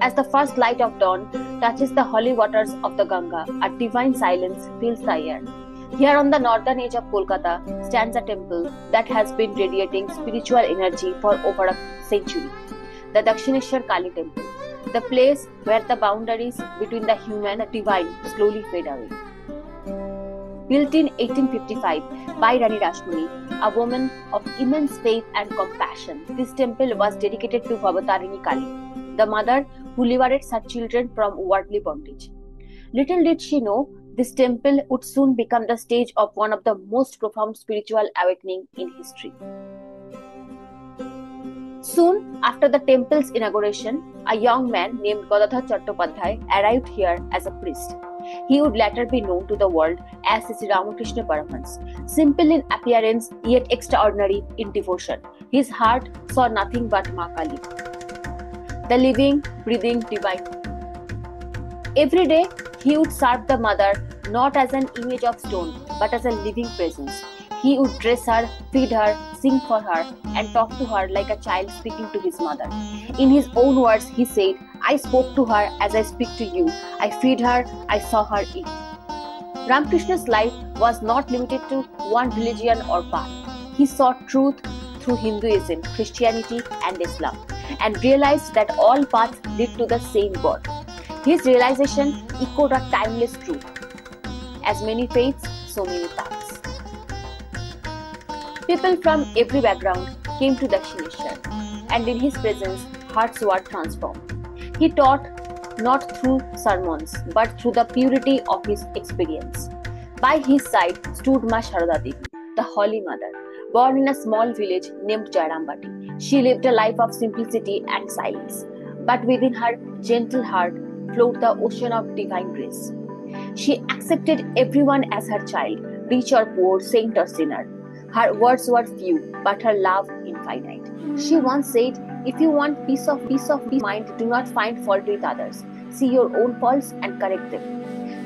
As the first light of dawn touches the holy waters of the Ganga, a divine silence fills the air. Here on the northern edge of Kolkata stands a temple that has been radiating spiritual energy for over a century. The Dakshineshwar Kali Temple, the place where the boundaries between the human and the divine slowly fade away. Built in 1855 by Rani Rashmani, a woman of immense faith and compassion, this temple was dedicated to Bhavatarini Kali, the mother who liberates her children from worldly bondage. Little did she know, this temple would soon become the stage of one of the most profound spiritual awakenings in history. Soon after the temple's inauguration, a young man named Gadadhar Chattopadhyay arrived here as a priest. He would later be known to the world as Sri Ramakrishna Paramhans. Simple in appearance, yet extraordinary in devotion, his heart saw nothing but Ma Kali, the living, breathing divine. Every day, he would serve the mother not as an image of stone, but as a living presence. He would dress her, feed her, sing for her, and talk to her like a child speaking to his mother. In his own words, he said, "I spoke to her as I speak to you. I feed her, I saw her eat." Ramakrishna's life was not limited to one religion or path. He sought truth through Hinduism, Christianity, and Islam, and realized that all paths lead to the same God. His realization echoed a timeless truth. As many faiths, so many paths. People from every background came to Dakshineshwar, and in his presence, hearts were transformed. He taught not through sermons, but through the purity of his experience. By his side stood Ma Sharada Devi, the Holy Mother, born in a small village named Jairambati. She lived a life of simplicity and silence, but within her gentle heart flowed the ocean of divine grace. She accepted everyone as her child, rich or poor, saint or sinner. Her words were few, but her love infinite. She once said, "If you want peace of mind, do not find fault with others. See your own faults and correct them."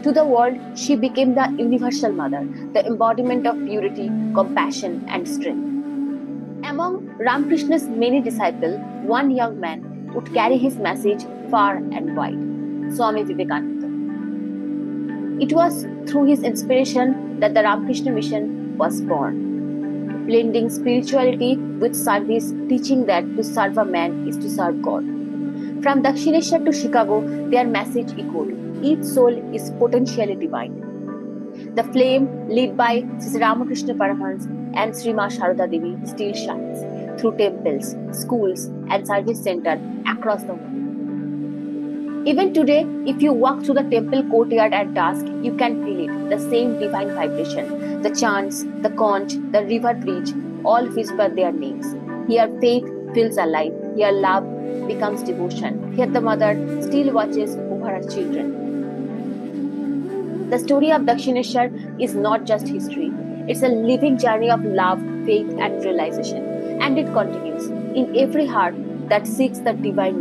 To the world, she became the universal mother, the embodiment of purity, compassion, and strength. Among Ramakrishna's many disciples, one young man would carry his message far and wide: Swami Vivekananda. It was through his inspiration that the Ramakrishna mission was born, blending spirituality with service, teaching that to serve a man is to serve God. From Dakshineshwar to Chicago, their message echoed: each soul is potentially divine. The flame lit by Sri Ramakrishna Paramhans and Sri Ma Sharada Devi still shines through temples, schools, and service centers across the world. Even today, if you walk through the temple courtyard at dusk, you can feel it, the same divine vibration. The chants, the conch, the river bridge, all whisper their names. Here faith feels alive. Here love becomes devotion. Here the mother still watches over her children. The story of Dakshineshwar is not just history. It's a living journey of love, faith, and realization. And it continues in every heart that seeks the divine